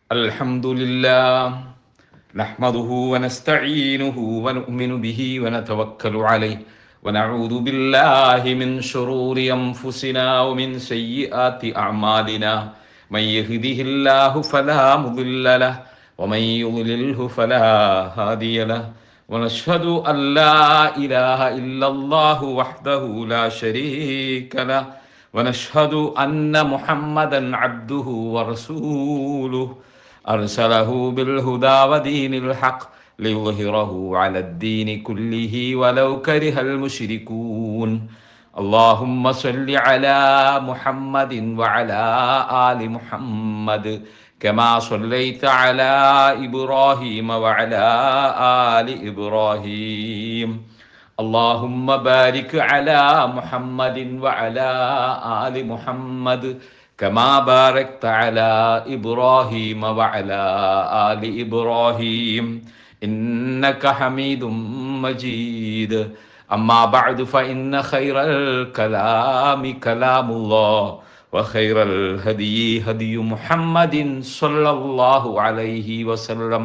الحمد لله نحمده ونستعينه ونؤمن به ونتوكل عليه ونعوذ بالله من شرور أنفسنا ومن سيئات أعمالنا من يهده الله فلا مضل له ومن يضلله فلا هادي له ونشهد أن لا إله إلا الله وحده لا شريك له ونشهد أن محمدا عبده ورسوله أرسله بالهدى ودين الحق ليظهره على الدين كله ولو كره المشركون اللهم صل على محمد وعلى آل محمد كما صليت على إبراهيم وعلى آل إبراهيم اللهم بارك على محمد وعلى آل محمد كما باركت على إبراهيم وعلى آل إبراهيم إنك حميد مجيد أما بعد فإن خير الكلام كلام الله وخير الهدي هدي محمد صلى الله عليه وسلم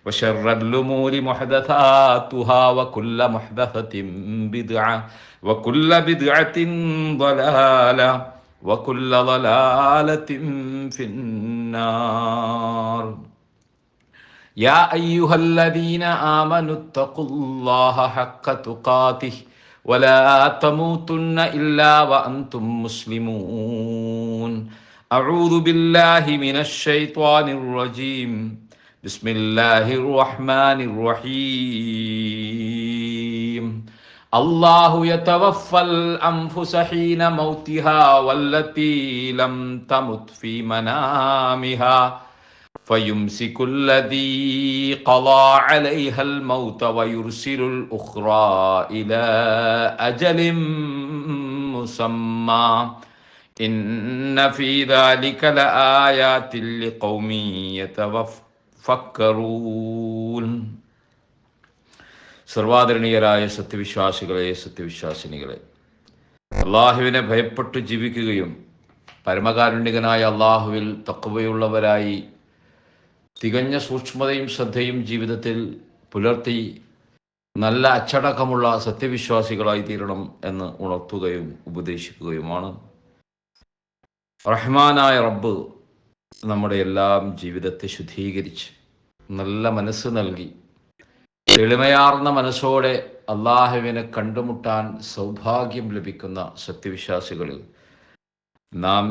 وشر الأمور محدثاتها وكل محدثة بدعة وكل بدعة ضلالة وكل ضلالة في النار يا أيها الذين آمنوا اتقوا الله حق تقاته ولا تموتن إلا وأنتم مسلمون أعوذ بالله من الشيطان الرجيم بسم الله الرحمن الرحيم الله يتوفى الأنفس حين موتها والتي لم تمت في منامها فيمسك الذي قضى عليها الموت ويرسل الأخرى إلى أجل مسمى إن في ذلك لآيات لقوم يتفكرون. സർവാദരണീയരായ സത്യവിശ്വാസികളെ, സത്യവിശ്വാസിനികളെ, അള്ളാഹുവിനെ ഭയപ്പെട്ട് ജീവിക്കുകയും പരമകാരുണികനായ അള്ളാഹുവിൽ തഖ്വയുള്ളവരായി തികഞ്ഞ സൂക്ഷ്മതയും ശ്രദ്ധയും ജീവിതത്തിൽ പുലർത്തി നല്ല അച്ചടക്കമുള്ള സത്യവിശ്വാസികളായി തീരണം എന്ന് ഉണർത്തുകയും ഉപദേശിക്കുകയുമാണ്. റഹ്മാനായ റബ്ബ് നമ്മുടെ എല്ലാം ജീവിതത്തെ ശുദ്ധീകരിച്ച് നല്ല മനസ്സ് നൽകി എളിമയാർന്ന മനസ്സോടെ അള്ളാഹുവിനെ കണ്ടുമുട്ടാൻ സൗഭാഗ്യം ലഭിക്കുന്ന സത്യവിശ്വാസികളിൽ നാം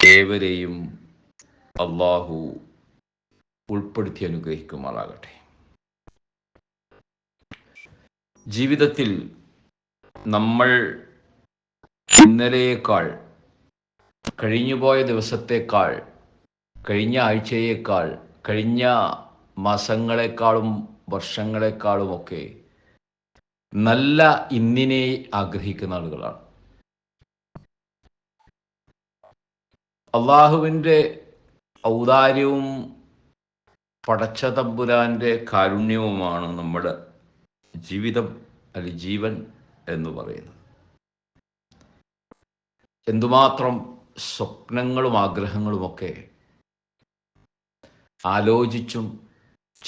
ഏവരെയും അള്ളാഹു ഉൾപ്പെടുത്തി അനുഗ്രഹിക്കുമാറാകട്ടെ. ജീവിതത്തിൽ നമ്മൾ ഇന്നലെയേക്കാൾ, കഴിഞ്ഞുപോയ ദിവസത്തേക്കാൾ, കഴിഞ്ഞ ആഴ്ചയേക്കാൾ, കഴിഞ്ഞ മാസങ്ങളെക്കാളും വർഷങ്ങളെക്കാളുമൊക്കെ നല്ല ഇന്നിനെ ആഗ്രഹിക്കുന്ന ആളുകളാണ്. അള്ളാഹുവിൻ്റെ ഔദാര്യവും പടച്ച തമ്പുരാൻ്റെ കാരുണ്യവുമാണ് നമ്മുടെ ജീവിതം അല്ലെങ്കിൽ ജീവൻ എന്ന് പറയുന്നത്. എന്തുമാത്രം സ്വപ്നങ്ങളും ആഗ്രഹങ്ങളുമൊക്കെ ആലോചിച്ചും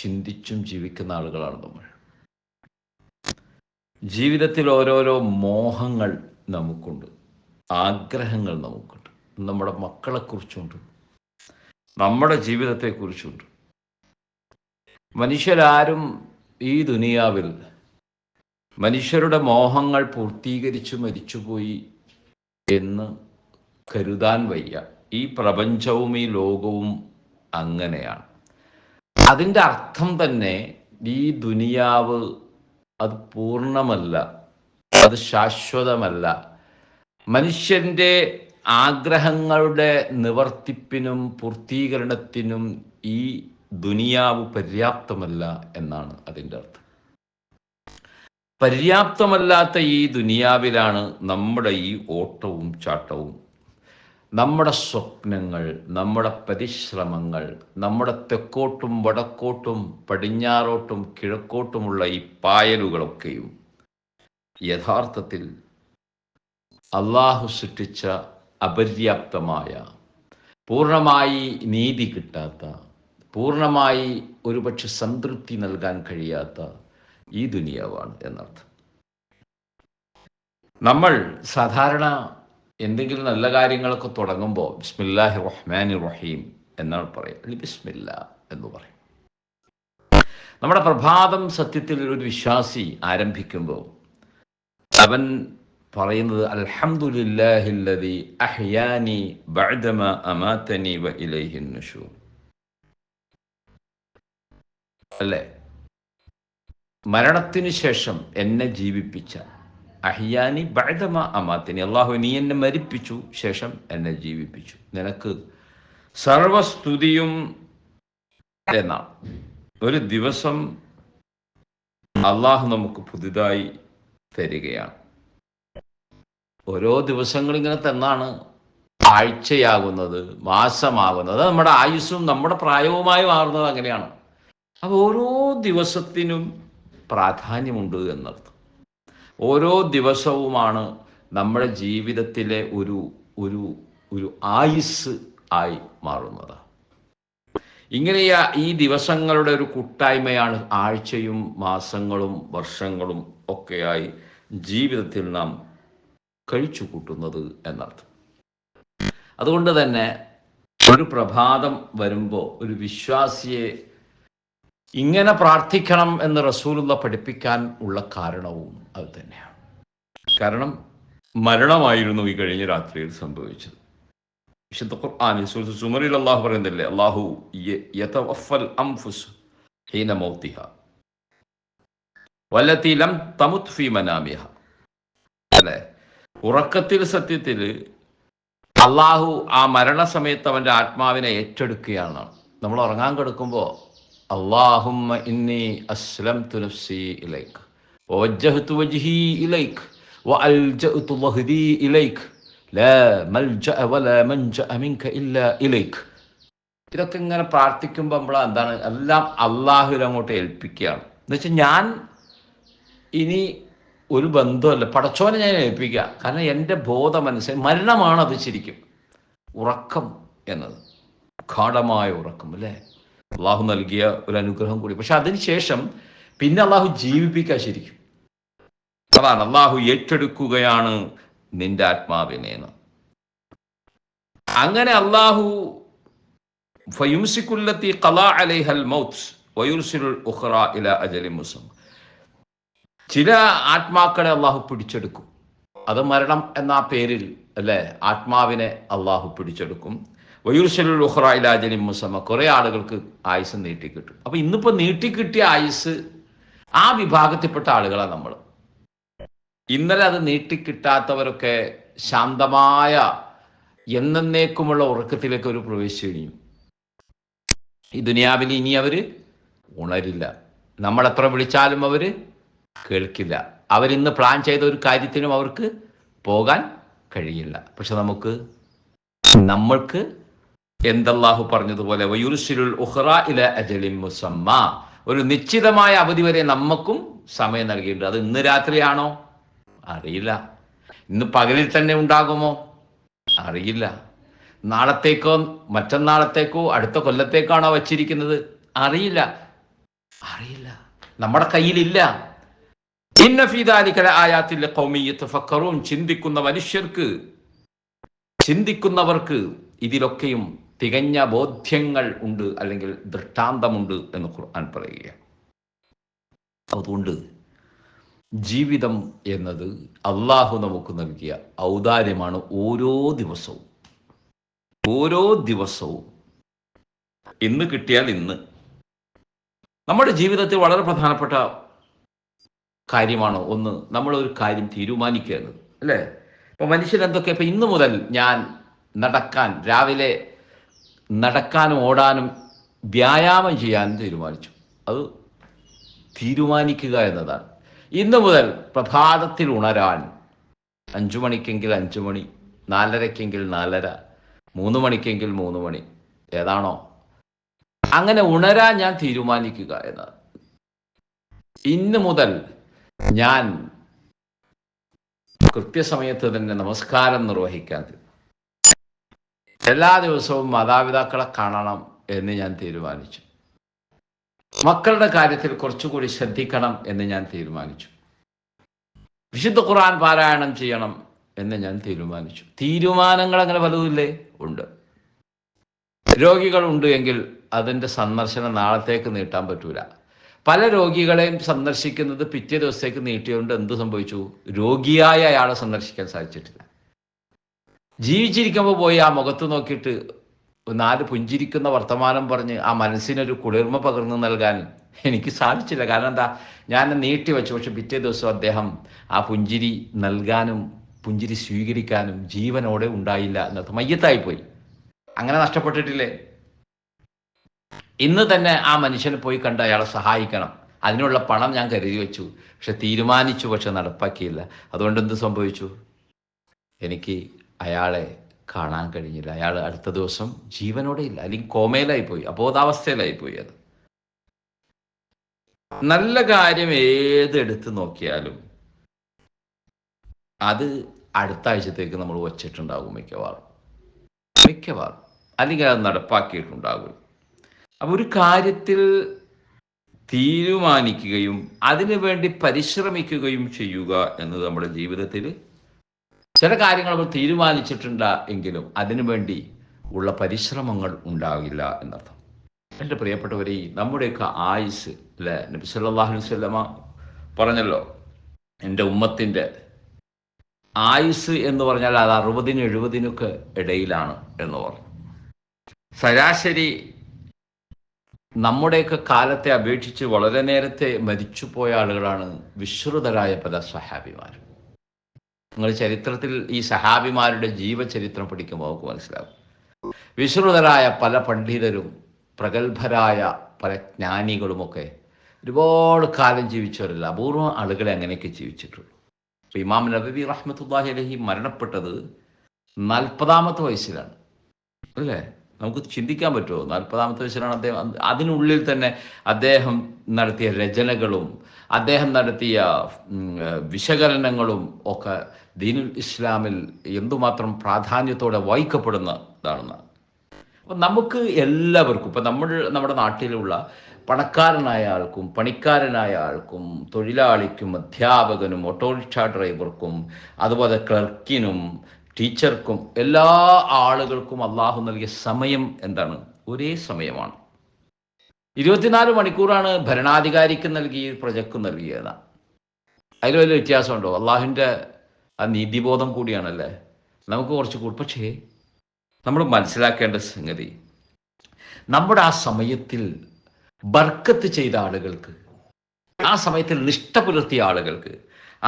ചിന്തിച്ചും ജീവിക്കുന്ന ആളുകളാണ് നമ്മൾ. ജീവിതത്തിൽ ഓരോരോ മോഹങ്ങൾ നമുക്കുണ്ട്, ആഗ്രഹങ്ങൾ നമുക്കുണ്ട്. നമ്മുടെ മക്കളെക്കുറിച്ചുണ്ട്, നമ്മുടെ ജീവിതത്തെക്കുറിച്ചുണ്ട്. മനുഷ്യരാരും ഈ ദുനിയാവിൽ മനുഷ്യരുടെ മോഹങ്ങൾ പൂർത്തീകരിച്ചു മരിച്ചുപോയി എന്ന് കരുതാൻ വയ്യ. ഈ പ്രപഞ്ചവും ഈ ലോകവും അങ്ങനെയാണ്. അതിൻ്റെ അർത്ഥം തന്നെ ഈ ദുനിയാവ് അത് പൂർണ്ണമല്ല, അത് ശാശ്വതമല്ല. മനുഷ്യൻ്റെ ആഗ്രഹങ്ങളുടെ നിവർത്തിപ്പിനും പൂർത്തീകരണത്തിനും ഈ ദുനിയാവ് പര്യാപ്തമല്ല എന്നാണ് അതിൻ്റെ അർത്ഥം. പര്യാപ്തമല്ലാത്ത ഈ ദുനിയാവിലാണ് നമ്മുടെ ഈ ഓട്ടവും ചാട്ടവും, നമ്മുടെ സ്വപ്നങ്ങൾ, നമ്മുടെ പരിശ്രമങ്ങൾ, നമ്മുടെ തെക്കോട്ടും വടക്കോട്ടും പടിഞ്ഞാറോട്ടും കിഴക്കോട്ടുമുള്ള ഈ പായലുകളൊക്കെയും യഥാർത്ഥത്തിൽ അള്ളാഹു സൃഷ്ടിച്ച അപര്യാപ്തമായ, പൂർണ്ണമായി നീതി കിട്ടാത്ത, പൂർണ്ണമായി ഒരുപക്ഷെ സംതൃപ്തി നൽകാൻ കഴിയാത്ത ഈ ദുനിയാവാണ് എന്നർത്ഥം. നമ്മൾ സാധാരണ എന്തെങ്കിലും നല്ല കാര്യങ്ങളൊക്കെ തുടങ്ങുമ്പോൾ ബിസ്മില്ലാഹി റഹ്മാനി റഹീം എന്നാണ് പറയുക, അല്ലെങ്കിൽ ബിസ്മില്ല എന്ന് പറയും. നമ്മുടെ പ്രഭാതം സത്യത്തിൽ ഒരു വിശ്വാസി ആരംഭിക്കുമ്പോൾ അവൻ പറയുന്നത് അൽഹംദുലില്ലാഹില്ലദി അഹ്യാനി ബഅദമ അമാതനി വ ഇലൈഹിൻ നുശൂർ, അല്ലേ? മരണത്തിന് ശേഷം എന്നെ ജീവിപ്പിച്ച, അഹ്യാനി ബഅദമ അമാതനി, അല്ലാഹു നീ എന്നെ മരിപ്പിച്ചു, ശേഷം എന്നെ ജീവിപ്പിച്ചു, നിനക്ക് സർവസ്തുതിയും എന്നാണ്. ഒരു ദിവസം അള്ളാഹു നമുക്ക് പുതുതായി തരികയാണ്. ഓരോ ദിവസങ്ങളിങ്ങനെ തന്നാണ് ആഴ്ചയാകുന്നത്, മാസമാകുന്നത്, നമ്മുടെ ആയുസ്സും നമ്മുടെ പ്രായവുമായി മാറുന്നത് അങ്ങനെയാണ്. അപ്പോൾ ഓരോ ദിവസത്തിനും പ്രാധാന്യമുണ്ട് എന്നർത്ഥം. ഓരോ ദിവസവുമാണ് നമ്മുടെ ജീവിതത്തിലെ ഒരു ഒരു ഒരു ആയുസ് ആയി മാറുന്നത്. ഇങ്ങനെ ഈ ദിവസങ്ങളുടെ ഒരു കൂട്ടായ്മയാണ് ആഴ്ചയും മാസങ്ങളും വർഷങ്ങളും ഒക്കെയായി ജീവിതത്തിൽ നാം കഴിച്ചു കൂട്ടുന്നത് എന്നർത്ഥം. അതുകൊണ്ട് തന്നെ ഒരു പ്രഭാതം വരുമ്പോൾ ഒരു വിശ്വാസിയെ ഇങ്ങനെ പ്രാർത്ഥിക്കണം എന്ന് റസൂലുള്ള പഠിപ്പിക്കാൻ ഉള്ള കാരണവും അത് തന്നെയാണ്. കാരണം മരണമായിരുന്നു ഈ കഴിഞ്ഞ രാത്രിയിൽ സംഭവിച്ചത്. വിശുദ്ധ ഖുർആനിൽ സൂറത്തുൽ സുമറിൽ അല്ലാഹു പറയുന്നില്ലേ, അല്ലാഹു യതവഫൽ അൻഫുസ് ഹീന മൗതിഹ വല്ലതി ലം തമുത് ഫീ മനാമിഹ, അല്ലേ? ഉറക്കത്തിൽ സത്യത്തിൽ അള്ളാഹു ആ മരണസമയത്ത് അവൻ്റെ ആത്മാവിനെ ഏറ്റെടുക്കുകയാണ്. നമ്മൾ ഉറങ്ങാൻ കിടക്കുമ്പോൾ അല്ലാഹുമ്മ ഇന്നി അസ്ലംതു നഫ്സി ഇലൈക വവജ്ജഹ്തു വജ്ഹി ഇലൈക വഅൽജഅതു ളഹ്രി ഇലൈക ലാ മൽജഅ വലാ മൻജഅ മിൻക ഇല്ലാ ഇലൈക. ഇതൊക്കെ ഇങ്ങനെ പ്രാർത്ഥിക്കുമ്പോൾ നമ്മൾ എന്താണ്, എല്ലാം അള്ളാഹുവിൽ അങ്ങോട്ട് ഏൽപ്പിക്കുകയാണ്. എന്നുവെച്ചാൽ ഞാൻ ഇനി ഒരു ബന്ധമല്ല, പടച്ചോനെ ഞാൻ ഏൽപ്പിക്കുക. കാരണം എൻ്റെ ബോധമനുസരിച്ച് മരണമാണ് അത്. ശരിക്കും ഉറക്കം എന്നത് ഗാഢമായ ഉറക്കം, അല്ലേ? അള്ളാഹു നൽകിയ ഒരു അനുഗ്രഹം കൂടി. പക്ഷെ അതിനുശേഷം പിന്നെ അള്ളാഹു ജീവിപ്പിക്കുക. ശരിക്കും അതാണ് അള്ളാഹു ഏറ്റെടുക്കുകയാണ് നിന്റെ ആത്മാവിനെ. അങ്ങനെ അള്ളാഹു ഫയുംസികുല്ലതി ഖലാ അലൈഹൽ മൗത്ത് വയുർസിലുൽ ഉഖ്റാ ഇലാ അജലിൻ മുസമ്മ. ചില ആത്മാക്കളെ അള്ളാഹു പിടിച്ചെടുക്കും. അത് മരണം എന്ന പേരിൽ, അല്ലേ, ആത്മാവിനെ അള്ളാഹു പിടിച്ചെടുക്കും. വയുർസിലുൽ ഉഖ്റാ ഇലാ അജലിൻ മുസമ്മ, കുറേ ആളുകൾക്ക് ആയുസ് നീട്ടിക്കിട്ടും. അപ്പോൾ ഇന്നിപ്പോൾ നീട്ടിക്കിട്ടിയ ആയുസ് ആ വിഭാഗത്തിൽപ്പെട്ട ആളുകളാണ് നമ്മൾ. ഇന്നലെ അത് നീട്ടിക്കിട്ടാത്തവരൊക്കെ ശാന്തമായ എന്നേക്കുമുള്ള ഉറക്കത്തിലേക്ക് ഒരു പ്രവേശിച്ചു കഴിഞ്ഞു. ഈ ദുനിയാവിൽ ഇനി അവർ ഉണരില്ല. നമ്മളെത്ര വിളിച്ചാലും അവർ കേൾക്കില്ല. അവരിന്ന് പ്ലാൻ ചെയ്ത ഒരു കാര്യത്തിനും അവർക്ക് പോകാൻ കഴിയില്ല. പക്ഷെ നമ്മൾക്ക് എന്തല്ലാഹു പറഞ്ഞതുപോലെ വയുർസിലുൽ ഉഖ്റാ ഇലാ അജലിൻ മുസമ്മ, ഒരു നിശ്ചിതമായ അവധി വരെ നമുക്കും സമയം നൽകിയിട്ടുണ്ട്. അത് ഇന്ന് രാത്രിയാണോ? അറിയില്ല. ഇന്ന് പകലിൽ തന്നെ ഉണ്ടാകുമോ? അറിയില്ല. നാളത്തേക്കോ മറ്റന്നാളത്തേക്കോ അടുത്ത കൊല്ലത്തേക്കാണോ വച്ചിരിക്കുന്നത്? അറിയില്ല. നമ്മുടെ കയ്യിലില്ല. ഇന്ന ഫീ ദാലിക ലആയാതിൻ ലിഖൗമി യതഫക്കറൂൻ, ചിന്തിക്കുന്നവർക്ക് ഇതിലൊക്കെയും തികഞ്ഞ ബോധ്യങ്ങൾ ഉണ്ട്, അല്ലെങ്കിൽ ദൃഷ്ടാന്തമുണ്ട് എന്ന് ഖുർആൻ പറയുകയാണ്. അതുകൊണ്ട് ജീവിതം എന്നത് അള്ളാഹു നമുക്ക് നൽകിയ ഔദാര്യമാണ്. ഓരോ ദിവസവും ഇന്ന് കിട്ടിയാൽ ഇന്ന്. നമ്മുടെ ജീവിതത്തിൽ വളരെ പ്രധാനപ്പെട്ട കാര്യമാണ് ഒന്ന്, നമ്മളൊരു കാര്യം തീരുമാനിക്കുക എന്നത്, അല്ലേ? ഇപ്പം മനുഷ്യൻ എന്തൊക്കെ, ഇപ്പം ഇന്ന് മുതൽ ഞാൻ രാവിലെ നടക്കാനും ഓടാനും വ്യായാമം ചെയ്യാനും തീരുമാനിച്ചു. അത് തീരുമാനിക്കുക എന്നതാണ്. ഇന്ന് മുതൽ പ്രഭാതത്തിൽ ഉണരാൻ 5 മണിക്കെങ്കിൽ 5 മണി, 4:30-എങ്കിൽ 4:30, 3 മണിക്കെങ്കിൽ 3 മണി, ഏതാണോ അങ്ങനെ ഉണരാൻ ഞാൻ തീരുമാനിക്കുക എന്നതാണ്. ഇന്ന് മുതൽ ഞാൻ കൃത്യസമയത്ത് തന്നെ നമസ്കാരം നിർവഹിക്കാൻ, എല്ലാ ദിവസവും മാതാപിതാക്കളെ കാണണം എന്ന് ഞാൻ തീരുമാനിച്ചു. മക്കളുടെ കാര്യത്തിൽ കുറച്ചുകൂടി ശ്രദ്ധിക്കണം എന്ന് ഞാൻ തീരുമാനിച്ചു. വിശുദ്ധ ഖുർആൻ പാരായണം ചെയ്യണം എന്ന് ഞാൻ തീരുമാനിച്ചു. തീരുമാനങ്ങൾ അങ്ങനെ പലതുമില്ലേ? ഉണ്ട്. രോഗികളുണ്ട് എങ്കിൽ അതിൻ്റെ സന്ദർശനം നാളത്തേക്ക് നീട്ടാൻ പറ്റൂല. പല രോഗികളെയും സന്ദർശിക്കുന്നത് പിറ്റേ ദിവസത്തേക്ക് നീട്ടിയതുകൊണ്ട് എന്ത് സംഭവിച്ചു? രോഗിയായ അയാളെ സന്ദർശിക്കാൻ സാധിച്ചിട്ടില്ല. ജീവിച്ചിരിക്കുമ്പോൾ പോയി ആ മുഖത്ത് നോക്കിയിട്ട് 4 പുഞ്ചിരിക്കുന്ന വർത്തമാനം പറഞ്ഞ് ആ മനസ്സിനൊരു കുളിർമ പകർന്നു നൽകാൻ എനിക്ക് സാധിച്ചില്ല. കാരണം എന്താ? ഞാൻ നീട്ടി വെച്ചു. പക്ഷെ പിറ്റേ ദിവസം അദ്ദേഹം ആ പുഞ്ചിരി നൽകാനും പുഞ്ചിരി സ്വീകരിക്കാനും ജീവനോടെ ഉണ്ടായില്ല എന്നർത്ഥം. മയ്യത്തായിപ്പോയി. അങ്ങനെ നഷ്ടപ്പെട്ടിട്ടില്ലേ? ഇന്ന് തന്നെ ആ മനുഷ്യനെ പോയി കണ്ട് അയാളെ സഹായിക്കണം. അതിനുള്ള പണം ഞാൻ കരുതി വെച്ചു. പക്ഷെ തീരുമാനിച്ചു, പക്ഷെ നടപ്പാക്കിയില്ല. അതുകൊണ്ട് എന്ത് സംഭവിച്ചു? എനിക്ക് അയാളെ കാണാൻ കഴിഞ്ഞില്ല. അയാൾ അടുത്ത ദിവസം ജീവനോടെ ഇല്ല, അല്ലെങ്കിൽ കോമയിലായിപ്പോയി, അബോധാവസ്ഥയിലായിപ്പോയി. അത് നല്ല കാര്യം ഏതെടുത്ത് നോക്കിയാലും അത് അടുത്ത ആഴ്ചത്തേക്ക് നമ്മൾ വച്ചിട്ടുണ്ടാകും മിക്കവാറും, അല്ലെങ്കിൽ അത് നടപ്പാക്കിയിട്ടുണ്ടാകും. അപ്പോൾ ഒരു കാര്യത്തിൽ തീരുമാനിക്കുകയും അതിനു വേണ്ടി പരിശ്രമിക്കുകയും ചെയ്യുക എന്നത് നമ്മുടെ ജീവിതത്തിൽ, ചില കാര്യങ്ങൾ നമ്മൾ തീരുമാനിച്ചിട്ടുണ്ട് എങ്കിലും അതിനു വേണ്ടി ഉള്ള പരിശ്രമങ്ങൾ ഉണ്ടാകില്ല എന്നർത്ഥം. എൻ്റെ പ്രിയപ്പെട്ടവരെ, നമ്മുടെയൊക്കെ ആയുസ് അല്ലേ, നബി സല്ലല്ലാഹു അലൈഹി വസല്ലമ പറഞ്ഞല്ലോ, എൻ്റെ ഉമ്മത്തിൻ്റെ ആയുസ് എന്ന് പറഞ്ഞാൽ അത് 60-70 ഇടയിലാണ് എന്ന് പറഞ്ഞു. ശരാശരി നമ്മുടെയൊക്കെ കാലത്തെ അപേക്ഷിച്ച് വളരെ നേരത്തെ മരിച്ചുപോയ ആളുകളാണ് വിശ്രുതരായ പല സഹാബിമാർ. നിങ്ങൾ ചരിത്രത്തിൽ ഈ സഹാബിമാരുടെ ജീവചരിത്രം പഠിക്കുമ്പോൾ നമുക്ക് മനസ്സിലാകും. വിശ്രുതരായ പല പണ്ഡിതരും പ്രഗത്ഭരായ പല ജ്ഞാനികളുമൊക്കെ ഒരുപാട് കാലം ജീവിച്ചവരല്ല, അപൂർവം ആളുകളെ അങ്ങനെയൊക്കെ ജീവിച്ചിട്ടുള്ളൂ. അപ്പോൾ ഇമാം നബവി റഹ്മത്തുള്ളാഹി അലൈഹി മരണപ്പെട്ടത് 40-ാമത്തെ വയസ്സിലാണ് അല്ലേ? നമുക്ക് ചിന്തിക്കാൻ പറ്റുമോ? 40-ാമത്തെ വയസ്സിലാണ് അദ്ദേഹം. അതിനുള്ളിൽ തന്നെ അദ്ദേഹം നടത്തിയ രചനകളും അദ്ദേഹം നടത്തിയ വിശകലനങ്ങളും ദീനുൽ ഇസ്ലാമിൽ എന്തുമാത്രം പ്രാധാന്യത്തോടെ വായിക്കപ്പെടുന്നതാണെന്ന്. അപ്പം നമുക്ക് എല്ലാവർക്കും, ഇപ്പം നമ്മുടെ നാട്ടിലുള്ള പണക്കാരനായ ആൾക്കും പണിക്കാരനായ ആൾക്കും തൊഴിലാളിക്കും അധ്യാപകനും ഓട്ടോറിക്ഷ ഡ്രൈവർക്കും അതുപോലെ ക്ലർക്കിനും ടീച്ചർക്കും എല്ലാ ആളുകൾക്കും അള്ളാഹു നൽകിയ സമയം എന്താണ്? ഒരേ സമയമാണ്. 24 മണിക്കൂറാണ് ഭരണാധികാരിക്ക് നൽകി പ്രജയ്ക്ക് നൽകിയതാണ്. അതിൽ വലിയ വ്യത്യാസമുണ്ടോ? അള്ളാഹുവിൻ്റെ ആ നീതിബോധം കൂടിയാണല്ലേ നമുക്ക് കുറച്ച് കൂടി. പക്ഷേ നമ്മൾ മനസ്സിലാക്കേണ്ട സംഗതി, നമ്മുടെ ആ സമയത്തിൽ ബർക്കത്ത് ചെയ്ത ആളുകൾക്ക്, ആ സമയത്തിൽ നിഷ്ഠ പുലർത്തിയ ആളുകൾക്ക്,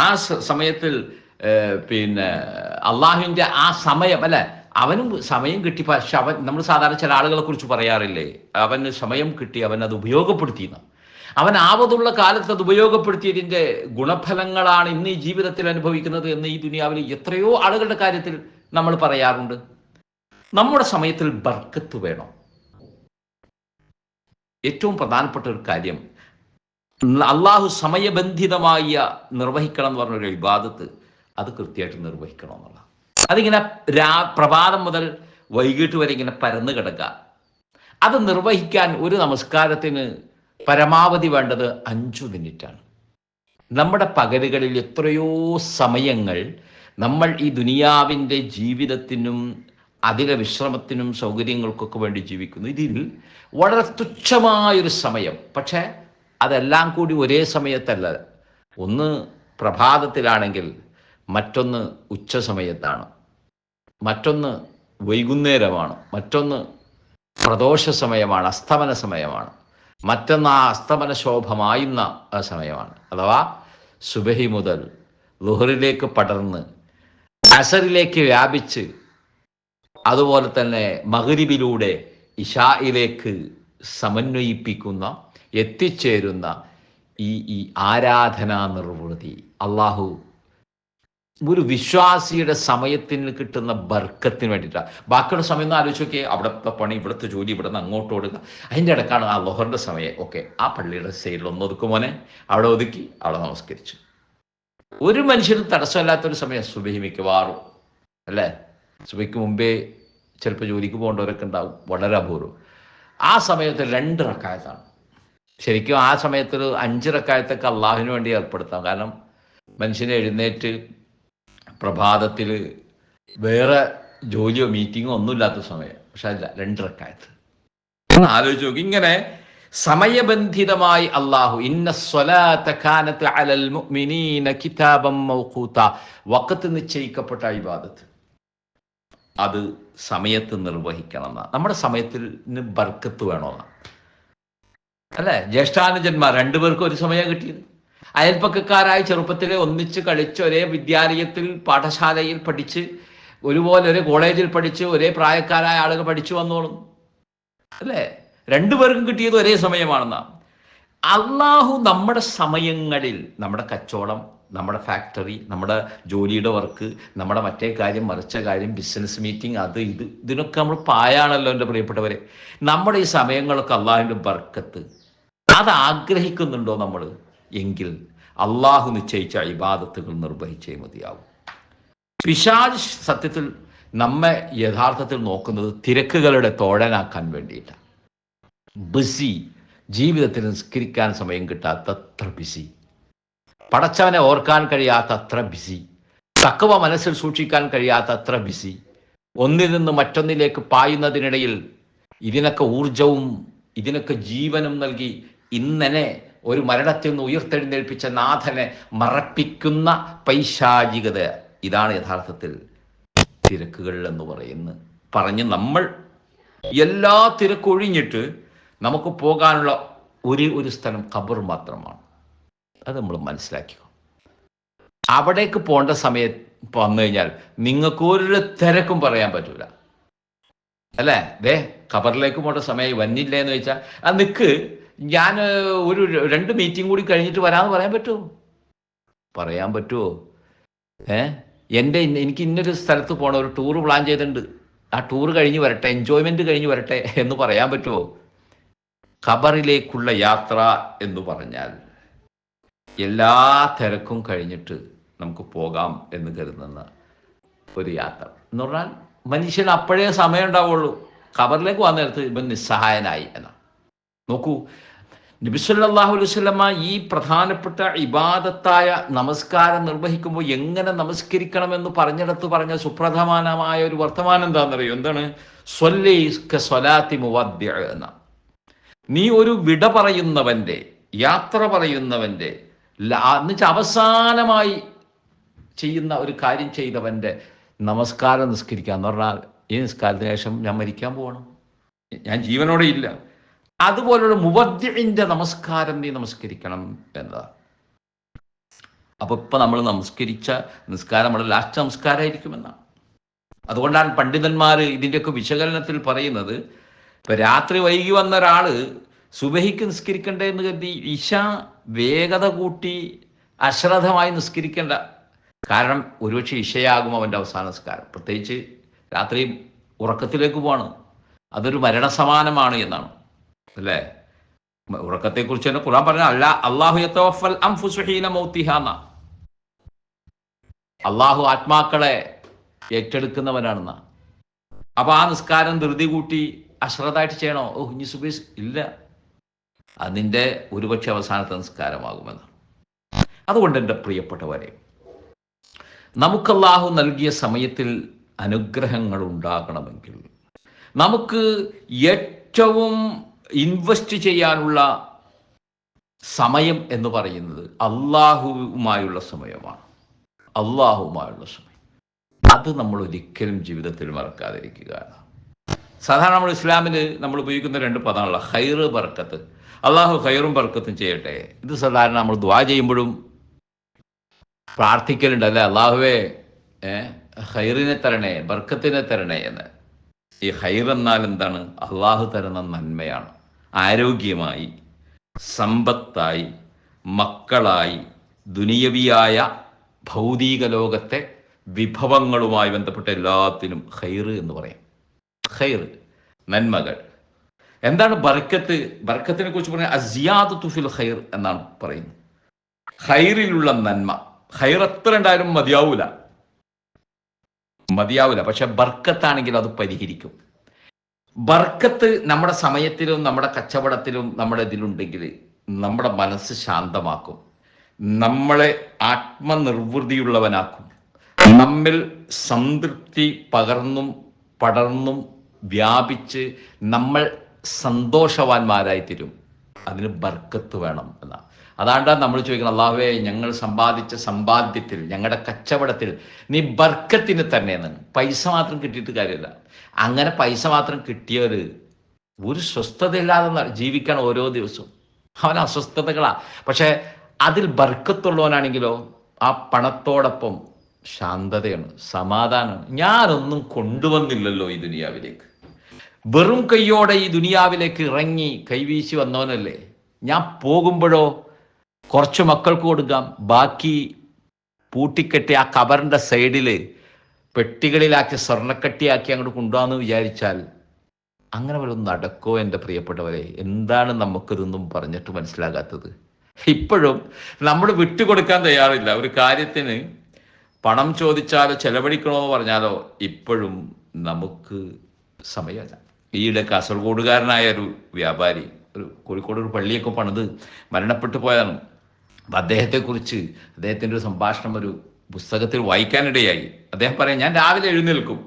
ആ സമയത്തിൽ അള്ളാഹുവിൻ്റെ ആ സമയം അല്ലെ, അവനും സമയം കിട്ടി. പക്ഷെ നമ്മൾ സാധാരണ ചില ആളുകളെ കുറിച്ച് പറയാറില്ലേ, അവന് സമയം കിട്ടി, അവൻ അത് ഉപയോഗപ്പെടുത്തിയെന്ന്. അവൻ ആവതുള്ള കാലത്ത് അത് ഉപയോഗപ്പെടുത്തിയതിൻ്റെ ഗുണഫലങ്ങളാണ് ഇന്ന് ഈ ജീവിതത്തിൽ അനുഭവിക്കുന്നത് എന്ന് ഈ ദുനിയാവിൽ എത്രയോ ആളുകളുടെ കാര്യത്തിൽ നമ്മൾ പറയാറുണ്ട്. നമ്മുടെ സമയത്തിൽ ബർക്കത്ത് വേണം. ഏറ്റവും പ്രധാനപ്പെട്ട ഒരു കാര്യം, അള്ളാഹു സമയബന്ധിതമായി നിർവഹിക്കണം എന്ന് പറഞ്ഞൊരു ഇബാദത്ത്, അത് കൃത്യമായിട്ട് നിർവഹിക്കണം എന്നുള്ള. അതിങ്ങനെ പ്രഭാതം മുതൽ വൈകിട്ട് വരെ ഇങ്ങനെ പരന്നു കിടക്കുക. അത് നിർവഹിക്കാൻ ഒരു നമസ്കാരത്തിന് പരമാവധി വേണ്ടത് 5 മിനിറ്റാണ്. നമ്മുടെ പകലുകളിൽ എത്രയോ സമയങ്ങൾ നമ്മൾ ഈ ദുനിയാവിൻ്റെ ജീവിതത്തിനും അതിലെ വിശ്രമത്തിനും സൗകര്യങ്ങൾക്കൊക്കെ വേണ്ടി ജീവിക്കുന്നു. ഇതിൽ വളരെ തുച്ഛമായൊരു സമയം, പക്ഷേ അതെല്ലാം കൂടി ഒരേ സമയത്തല്ല. ഒന്ന് പ്രഭാതത്തിലാണെങ്കിൽ മറ്റൊന്ന് ഉച്ച സമയത്താണ്, മറ്റൊന്ന് വൈകുന്നേരമാണ്, മറ്റൊന്ന് പ്രദോഷ സമയമാണ്, അസ്തമന സമയമാണ്, മറ്റൊന്ന് ആ അസ്തമന ശോഭമായുന്ന ആ സമയമാണ്. അഥവാ സുബഹി മുതൽ ളുഹറിലേക്ക് പടർന്ന് അസറിലേക്ക് വ്യാപിച്ച് അതുപോലെ തന്നെ മഗ്രിബിലൂടെ ഇശായിലേക്ക് സമന്വയിപ്പിക്കുന്ന എത്തിച്ചേരുന്ന ഈ ആരാധനാ നിർവൃതി അള്ളാഹു ഒരു വിശ്വാസിയുടെ സമയത്തിന് കിട്ടുന്ന ബർക്കത്തിന് വേണ്ടിയിട്ടാണ്. ബാക്കിയുള്ള സമയം ഒന്ന് ആലോചിച്ച് നോക്കിയേ, അവിടുത്തെ പണി, ഇവിടുത്തെ ജോലി, ഇവിടെ നിന്ന് അങ്ങോട്ട് ഓടുക, അതിൻ്റെ ഇടക്കാണ് ആ ളുഹറിൻ്റെ സമയം. ഓക്കെ, ആ പള്ളിയുടെ സൈഡിൽ ഒന്ന് ഒതുക്കുമോനെ, അവിടെ ഒതുക്കി അവിടെ നമസ്കരിച്ചു. ഒരു മനുഷ്യനും തടസ്സമില്ലാത്തൊരു സമയം സുബഹി മിക്കവാറും അല്ലേ. സുബഹിക്ക് മുമ്പേ ചിലപ്പോൾ ജോലിക്ക് പോകേണ്ടവരൊക്കെ ഉണ്ടാവും, വളരെ അപൂർവം. ആ സമയത്ത് 2 റക്അത്താണ്. ശരിക്കും ആ സമയത്തൊരു 5 റക്അത്തൊക്കെ അള്ളാഹുവിന് വേണ്ടി ഏർപ്പെടുത്താം. കാരണം മനുഷ്യനെ എഴുന്നേറ്റ് പ്രഭാതത്തിൽ വേറെ ജോലിയോ മീറ്റിങ്ങോ ഒന്നുമില്ലാത്ത സമയം. പക്ഷെ അല്ല, 2 റക്അത്ത്. ആലോചിച്ച് നോക്കി. ഇങ്ങനെ സമയബന്ധിതമായി അള്ളാഹു ഇന്ന സ്വലാത്ത കാനത്ത് അലൽ മുഅ്മിനീന കിതാബം മൗഖൂത, വഖത്ത് നിശ്ചയിക്കപ്പെട്ട ഇബാദത്ത് അത് സമയത്ത് നിർവഹിക്കണം എന്നാ. നമ്മുടെ സമയത്തിന് ബർക്കത്ത് വേണമെന്നാ അല്ലേ? ജ്യേഷ്ഠാനുജന്മാർ 2 പേർക്കും ഒരു സമയം കിട്ടിയത്. അയൽപ്പക്കക്കാരായി ചെറുപ്പത്തിലെ ഒന്നിച്ച് കളിച്ച് ഒരേ വിദ്യാലയത്തിൽ പാഠശാലയിൽ പഠിച്ച് ഒരുപോലെ ഒരേ കോളേജിൽ പഠിച്ച് ഒരേ പ്രായക്കാരായ ആളുകൾ പഠിച്ചു വന്നോളും അല്ലേ? 2 പേർക്കും കിട്ടിയത് ഒരേ സമയമാണെന്നാ. അള്ളാഹു നമ്മുടെ സമയങ്ങളിൽ നമ്മുടെ കച്ചവടം, നമ്മുടെ ഫാക്ടറി, നമ്മുടെ ജോലിയുടെ വർക്ക്, നമ്മുടെ മറ്റേ കാര്യം മറിച്ച കാര്യം, ബിസിനസ് മീറ്റിംഗ്, അത് ഇതിനൊക്കെ നമ്മൾ പായാണല്ലോ എൻ്റെ പ്രിയപ്പെട്ടവരെ. നമ്മുടെ ഈ സമയങ്ങളൊക്കെ അള്ളാഹുവിൻ്റെ ബർക്കത്ത് അത് ആഗ്രഹിക്കുന്നുണ്ടോ നമ്മൾ? എങ്കിൽ അള്ളാഹു നിശ്ചയിച്ച ഇബാദത്തുകൾ നിർവഹിച്ചേ മതിയാവും. പിശാച് സത്യത്തിൽ നമ്മെ യഥാർത്ഥത്തിൽ നോക്കുന്നത് തിരക്കുകളുടെ തോഴനാക്കാൻ വേണ്ടിയിട്ടാണ്. ബിസി, ജീവിതത്തിൽ നിസ്കരിക്കാൻ സമയം കിട്ടാത്തത്ര ബിസി, പടച്ചവനെ ഓർക്കാൻ കഴിയാത്തത്ര ബിസി, തഖ്വ മനസ്സിൽ സൂക്ഷിക്കാൻ കഴിയാത്തത്ര ബിസി, ഒന്നിൽ നിന്ന് മറ്റൊന്നിലേക്ക് പായുന്നതിനിടയിൽ ഇതിനൊക്കെ ഊർജവും ഇതിനൊക്കെ ജീവനും നൽകി ഇന്നനെ ഒരു മരണത്തിൽ നിന്ന് ഉയർത്തെഴുന്നേൽപ്പിച്ച നാഥനെ മറപ്പിക്കുന്ന പൈശാചികത. ഇതാണ് യഥാർത്ഥത്തിൽ തിരക്കുകൾ എന്ന് പറഞ്ഞ് നമ്മൾ എല്ലാ തിരക്കൊഴിഞ്ഞിട്ട് നമുക്ക് പോകാനുള്ള ഒരു സ്ഥലം ഖബർ മാത്രമാണ്. അത് നമ്മൾ മനസ്സിലാക്കിക്കോ. അവിടേക്ക് പോകേണ്ട സമയം വന്നു കഴിഞ്ഞാൽ നിങ്ങൾക്ക് ഒരു തിരക്കും പറയാൻ പറ്റൂല അല്ലേ? ഖബറിലേക്ക് പോകേണ്ട സമയം വന്നില്ലേ എന്ന് ചോദിച്ചാൽ അത് നിൽക്ക്, ഞാൻ ഒരു 2 മീറ്റിംഗ് കൂടി കഴിഞ്ഞിട്ട് വരാമെന്ന് പറയാൻ പറ്റുമോ? പറയാൻ പറ്റുമോ? എനിക്ക് ഇന്നൊരു സ്ഥലത്ത് പോകണം, ഒരു ടൂർ പ്ലാൻ ചെയ്തിട്ടുണ്ട്, ആ ടൂർ കഴിഞ്ഞ് വരട്ടെ, എൻജോയ്മെൻറ്റ് കഴിഞ്ഞ് വരട്ടെ എന്ന് പറയാൻ പറ്റുമോ? ഖബറിലേക്കുള്ള യാത്ര എന്ന് പറഞ്ഞാൽ എല്ലാ തിരക്കും കഴിഞ്ഞിട്ട് നമുക്ക് പോകാം എന്ന് കരുതുന്ന ഒരു യാത്ര എന്ന് പറഞ്ഞാൽ മനുഷ്യന് അപ്പോഴേ സമയം ഉണ്ടാവുള്ളൂ. ഖബറിലേക്ക് വന്ന നേരത്ത് ഇവൻ നിസ്സഹായനായി എന്നാണ്. നോക്കൂ, നബി സല്ലല്ലാഹു അലൈഹി വസല്ലമ ഈ പ്രധാനപ്പെട്ട ഇബാദത്തായ നമസ്കാരം നിർവഹിക്കുമ്പോൾ എങ്ങനെ നമസ്കരിക്കണമെന്ന് പറഞ്ഞ സുപ്രധാനമായ ഒരു വർത്തമാനം എന്താണെന്നറിയോ? എന്താണ്? സ്വല്ലി കസ്വലാത്തി മുവദ്ദിഅ എന്ന. നീ ഒരു വിട പറയുന്നവൻ്റെ, യാത്ര പറയുന്നവൻ്റെ, എന്നുവെച്ചാൽ അവസാനമായി ചെയ്യുന്ന ഒരു കാര്യം ചെയ്തവൻ്റെ നമസ്കാരം നിസ്കരിക്കുക എന്ന് പറഞ്ഞാൽ ഈ നിസ്കാരത്തിന് ശേഷം ഞാൻ മരിക്കാൻ പോകണം, ഞാൻ ജീവനോടെ ഇല്ല. അതുപോലുള്ള മുവദ്ദിഇന്റെ നമസ്കാരം നീ നമസ്കരിക്കണം എന്നതാ. അപ്പൊ ഇപ്പൊ നമ്മൾ നമസ്കരിച്ച നിസ്കാരം നമ്മുടെ ലാസ്റ്റ് നമസ്കാരമായിരിക്കുമെന്നാണ്. അതുകൊണ്ടാണ് പണ്ഡിതന്മാർ ഇതിൻ്റെയൊക്കെ വിശകലനത്തിൽ പറയുന്നത്, ഇപ്പൊ രാത്രി വൈകി വന്ന ഒരാള് സുബഹിക്ക് നിസ്കരിക്കണ്ടേ എന്ന് കരുതി ഇശ വേഗത കൂട്ടി അശ്രദ്ധമായി നിസ്കരിക്കേണ്ട. കാരണം ഒരുപക്ഷെ ഇശയാകും അവൻ്റെ അവസാന നിസ്കാരം. പ്രത്യേകിച്ച് രാത്രി ഉറക്കത്തിലേക്ക് പോവാണ്, അതൊരു മരണസമാനമാണ് എന്നാണ് അല്ലേ? ഉറക്കത്തെക്കുറിച്ച് തന്നെ ഖുർആൻ പറഞ്ഞ അല്ലാഹു യതവഫൽ അൻഫുസു ഹീന മൗതിഹാ, അള്ളാഹു ആത്മാക്കളെ ഏറ്റെടുക്കുന്നവനാണെന്ന. അപ്പൊ ആ നിസ്കാരം ധൃതി കൂട്ടി അശ്രദ്ധമായിട്ട് ചെയ്യണോ? ഇനി സുബീസ് ഇല്ല, അതിൻ്റെ ഒരുപക്ഷെ അവസാനത്തെ നിസ്കാരമാകുമെന്ന്. അതുകൊണ്ട് എൻ്റെ പ്രിയപ്പെട്ടവരെ, നമുക്ക് അല്ലാഹു നൽകിയ സമയത്തിൽ അനുഗ്രഹങ്ങൾ ഉണ്ടാകണമെങ്കിൽ നമുക്ക് ഏറ്റവും ഇൻവെസ്റ്റ് ചെയ്യാനുള്ള സമയം എന്ന് പറയുന്നത് അള്ളാഹുവുമായുള്ള സമയമാണ്. അള്ളാഹുവുമായുള്ള സമയം അത് നമ്മൾ ഒരിക്കലും ജീവിതത്തിൽ മറക്കാതിരിക്കുക. സാധാരണ നമ്മൾ ഇസ്ലാമിൽ നമ്മൾ ഉപയോഗിക്കുന്ന 2 പദങ്ങളാണ് ഖൈറ്, ബർക്കത്ത്. അള്ളാഹു ഖൈറും ബർക്കത്തും ചെയ്യട്ടെ. ഇത് സാധാരണ നമ്മൾ ദുആ ചെയ്യുമ്പോഴും പ്രാർത്ഥിക്കലുണ്ട് അല്ലേ? അള്ളാഹുവേ ഖൈറിനെ തരണേ, ബർക്കത്തിനെ തരണേ എന്ന്. ഈ ഖൈർ എന്നാൽ എന്താണ്? അള്ളാഹു തരുന്ന നന്മയാണ്. ആരോഗ്യമായി, സമ്പത്തായി, മക്കളായി, ദുനിയവിയായ ഭൗതിക ലോകത്തെ വിഭവങ്ങളുമായി ബന്ധപ്പെട്ട എല്ലാത്തിനും ഖൈർ എന്ന് പറയാം. ഖൈർ, നന്മകൾ. എന്താണ് ബർക്കത്ത്? ബർക്കത്തിനെ കുറിച്ച് പറഞ്ഞാൽ അസിയാദത്തു ഫിൽ ഖൈർ എന്നാണ് പറയുന്നത്. ഖൈറിലുള്ള നന്മ. ഖൈർ എത്ര ഉണ്ടായാലും മതിയാവൂല. പക്ഷെ ബർക്കത്താണെങ്കിൽ അത് പരിഹരിക്കും. ബർക്കത്ത് നമ്മുടെ സമയത്തിലും നമ്മുടെ കച്ചവടത്തിലും നമ്മുടെ ഇതിലുണ്ടെങ്കിൽ നമ്മുടെ മനസ്സ് ശാന്തമാക്കും, നമ്മളെ ആത്മനിർവൃതിയുള്ളവനാക്കും, നമ്മിൽ സംതൃപ്തി പകർന്നും പടർന്നും വ്യാപിച്ച് നമ്മൾ സന്തോഷവാന്മാരായി തീരും. അതിന് ബർക്കത്ത് വേണം എന്നാണ്. അതാണ്ടാ നമ്മൾ ചോദിക്കണം, അല്ലാഹുവേ ഞങ്ങൾ സമ്പാദിച്ച സമ്പാദ്യത്തിൽ, ഞങ്ങളുടെ കച്ചവടത്തിൽ നീ ബർക്കത്തിന് തന്നെയെന്ന്. പൈസ മാത്രം കിട്ടിയിട്ട് കാര്യമില്ല. അങ്ങനെ പൈസ മാത്രം കിട്ടിയവർ ഒരു സ്വസ്ഥതയില്ലാതെ ജീവിക്കാൻ ഓരോ ദിവസവും അവൻ അസ്വസ്ഥതകളാ. പക്ഷെ അതിൽ ബർക്കത്തുള്ളവനാണെങ്കിലോ ആ പണത്തോടൊപ്പം ശാന്തതയാണ്, സമാധാനമാണ്. ഞാനൊന്നും കൊണ്ടുവന്നില്ലല്ലോ ഈ ദുനിയാവിലേക്ക്, വെറും കൈയോടെ ഈ ദുനിയാവിലേക്ക് ഇറങ്ങി കൈവീശി വന്നവനല്ലേ. ഞാൻ പോകുമ്പോഴോ കുറച്ച് മക്കൾക്ക് കൊടുക്കാം, ബാക്കി പൂട്ടിക്കെട്ടി ആ കബറിൻ്റെ സൈഡിൽ പെട്ടികളിലാക്കി സ്വർണ്ണക്കട്ടിയാക്കി അങ്ങോട്ട് കൊണ്ടുപോകാമെന്ന് വിചാരിച്ചാൽ അങ്ങനെ വല്ലതും നടക്കോ എൻ്റെ പ്രിയപ്പെട്ടവരെ? എന്താണ് നമുക്കിതൊന്നും പറഞ്ഞിട്ട് മനസ്സിലാകാത്തത്? ഇപ്പോഴും നമ്മൾ വിട്ടുകൊടുക്കാൻ തയ്യാറില്ല. ഒരു കാര്യത്തിന് പണം ചോദിച്ചാലോ ചെലവഴിക്കണമെന്ന് പറഞ്ഞാലോ ഇപ്പോഴും നമുക്ക് സമയമല്ല. ഈയിടെ കാസർഗോഡുകാരനായ ഒരു വ്യാപാരി, ഒരു കോഴിക്കോട് ഒരു പള്ളിയൊക്കെ പണിത് മരണപ്പെട്ടു പോയതാണ്. അപ്പം അദ്ദേഹത്തിൻ്റെ ഒരു സംഭാഷണം ഒരു പുസ്തകത്തിൽ വായിക്കാനിടയായി. അദ്ദേഹം പറയാം, ഞാൻ രാവിലെ എഴുന്നേൽക്കും,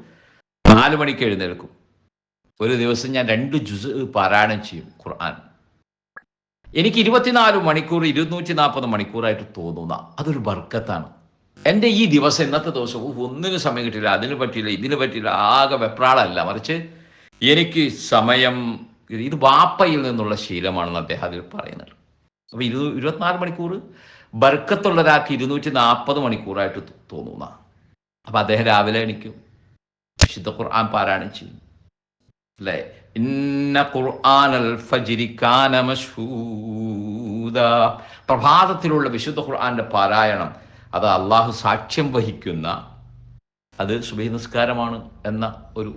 4 മണിക്ക് എഴുന്നേൽക്കും. ഒരു ദിവസം ഞാൻ 2 ജുസ് പാരായണം ചെയ്യും ഖുർആൻ. എനിക്ക് 24 മണിക്കൂർ 240 മണിക്കൂറായിട്ട് തോന്നുന്ന അതൊരു ബർക്കത്താണ്. എൻ്റെ ഈ ദിവസം, ഇന്നത്തെ ദിവസം ഒന്നിനും സമയം കിട്ടില്ല, അതിന് പറ്റിയില്ല, ഇതിന് പറ്റിയില്ല, ആകെ വെപ്രാളല്ല. മറിച്ച് എനിക്ക് സമയം, ഇത് വാപ്പയിൽ നിന്നുള്ള ശീലമാണെന്ന് അദ്ദേഹം അതിൽ പറയുന്നത്. അപ്പോൾ 24 മണിക്കൂർ ബർക്കത്തുള്ള ഒരാൾക്ക് 240 മണിക്കൂറായിട്ട് തോന്നുന്ന. അപ്പം അദ്ദേഹം രാവിലെ എണീക്കും, വിശുദ്ധ ഖുർആൻ പാരായണം ചെയ്യും. അല്ലേ? ഇന്ന ഖുർആനൽ ഫജ്രി കാന മശ്ഹൂദാ. പ്രഭാതത്തിലുള്ള വിശുദ്ധ ഖുർആന്റെ പാരായണം അത് അള്ളാഹു സാക്ഷ്യം വഹിക്കുന്ന, അത് സുബഹി നിസ്കാരമാണ് എന്ന ഒരു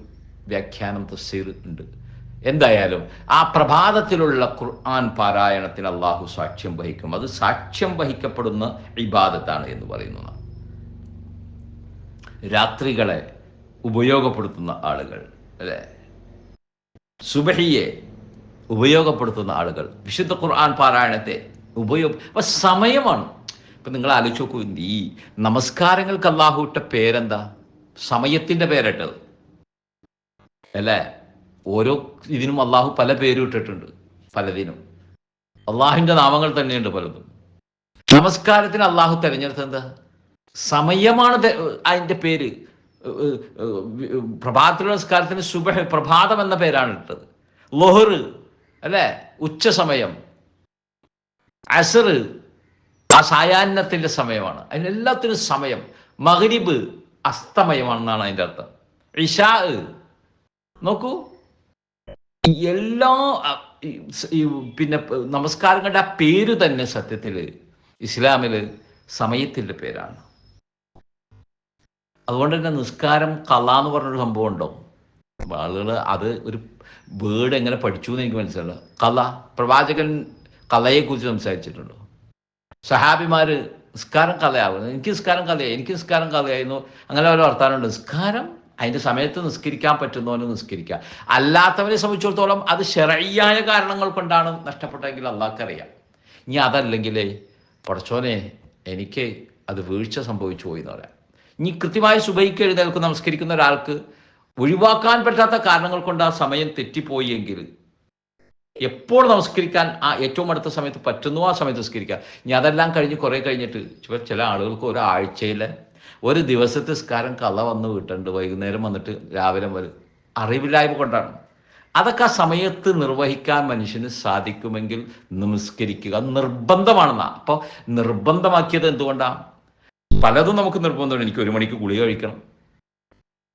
വ്യാഖ്യാനം തഫ്സീർ ഉണ്ട്. എന്തായാലും ആ പ്രഭാതത്തിലുള്ള ഖുർആൻ പാരായണത്തിന് അള്ളാഹു സാക്ഷ്യം വഹിക്കും. അത് സാക്ഷ്യം വഹിക്കപ്പെടുന്ന ഇബാദത്താണ് എന്ന് പറയുന്നത്. രാത്രികളെ ഉപയോഗപ്പെടുത്തുന്ന ആളുകൾ, അല്ലേ, സുബഹിയെ ഉപയോഗപ്പെടുത്തുന്ന ആളുകൾ വിശുദ്ധ ഖുർആൻ പാരായണത്തെ അപ്പൊ സമയമാണ്. ഇപ്പം നിങ്ങൾ ആലോചിച്ച് നോക്കൂ, ഈ നമസ്കാരങ്ങൾക്ക് അള്ളാഹു ഇട്ട പേരെന്താ? സമയത്തിൻ്റെ പേരിട്ടത് അല്ലേ? ഓരോ ഇതിനും അള്ളാഹു പല പേരും ഇട്ടിട്ടുണ്ട്, പലതിനും അള്ളാഹുവിൻ്റെ നാമങ്ങൾ തന്നെയുണ്ട് പലതും. നമസ്കാരത്തിന് അള്ളാഹു തിരഞ്ഞെടുത്തത് എന്താ? സമയമാണ് അതിൻ്റെ പേര്. പ്രഭാതത്തിലുള്ള നമസ്കാരത്തിന് സുബഹ്, പ്രഭാതം എന്ന പേരാണ് ഇട്ടത്. ലൊഹർ, അല്ലേ, ഉച്ച സമയം. അസർ ആ സായാഹ്നത്തിൻ്റെ സമയമാണ്. അതിനെല്ലാത്തിനും സമയം. മഗ്രിബ് അസ്തമയമാണെന്നാണ് അതിൻ്റെ അർത്ഥം. ഇശാ, നോക്കൂ, എല്ലാ പിന്നെ നമസ്കാരങ്ങളുടെ ആ പേര് തന്നെ സത്യത്തിൽ ഇസ്ലാമിൽ സമയത്തിൻ്റെ പേരാണ്. അതുകൊണ്ട് തന്നെ നിസ്കാരം ഖള എന്ന് പറഞ്ഞൊരു സംഭവം ഉണ്ടോ? ആളുകൾ അത് ഒരു വേർഡ് എങ്ങനെ പഠിച്ചു എന്ന് എനിക്ക് മനസ്സിലായില്ല. ഖള, പ്രവാചകൻ ഖളയെക്കുറിച്ച് സംസാരിച്ചിട്ടുണ്ടോ? സഹാബിമാർ നിസ്കാരം ഖളയാവുന്നു, എനിക്ക് നിസ്കാരം ഖളയായി, എനിക്ക് നിസ്കാരം ഖളയായിരുന്നു, അങ്ങനെ ഓരോ വർത്താനമുണ്ട്. നിസ്കാരം അതിൻ്റെ സമയത്ത് നിസ്കരിക്കാൻ പറ്റുന്നവന് നിസ്കരിക്കുക. അല്ലാത്തവരെ സംബന്ധിച്ചിടത്തോളം അത് ശരഈയായ കാരണങ്ങൾ കൊണ്ടാണ് നഷ്ടപ്പെട്ടെങ്കിൽ അള്ളാഹ്ക്കറിയാം. ഇനി അതല്ലെങ്കിൽ പടച്ചോനെ എനിക്ക് അത് വീഴ്ച സംഭവിച്ചു പോയി എന്ന് പറയാം. ഇനി കൃത്യമായി സുബഹിക്ക് എഴുന്നേൽക്കും നമസ്കരിക്കുന്ന ഒരാൾക്ക് ഒഴിവാക്കാൻ പറ്റാത്ത കാരണങ്ങൾ കൊണ്ട് ആ സമയം തെറ്റിപ്പോയി എങ്കിൽ എപ്പോൾ നമസ്കരിക്കാൻ ആ ഏറ്റവും അടുത്ത സമയത്ത് പറ്റുന്നു ആ സമയത്ത് നമസ്കരിക്കുക. ഇനി അതെല്ലാം കഴിഞ്ഞ് കുറേ കഴിഞ്ഞിട്ട് ചില ആളുകൾക്ക് ഒരാഴ്ചയിലെ ഒരു ദിവസത്തെ നിസ്കാരം ഖള വന്ന് വീട്ടുണ്ട്, വൈകുന്നേരം വന്നിട്ട് രാവിലെ വരും. അറിവില്ലായ്മ കൊണ്ടാണ്. അതൊക്കെ ആ സമയത്ത് നിർവഹിക്കാൻ മനുഷ്യന് സാധിക്കുമെങ്കിൽ നമസ്കരിക്കുക നിർബന്ധമാണെന്നാ. അപ്പോൾ നിർബന്ധമാക്കിയത് എന്തുകൊണ്ടാണ്? പലതും നമുക്ക് നിർബന്ധമാണ്. എനിക്ക് 1 മണിക്ക് ഗുളിക കഴിക്കണം,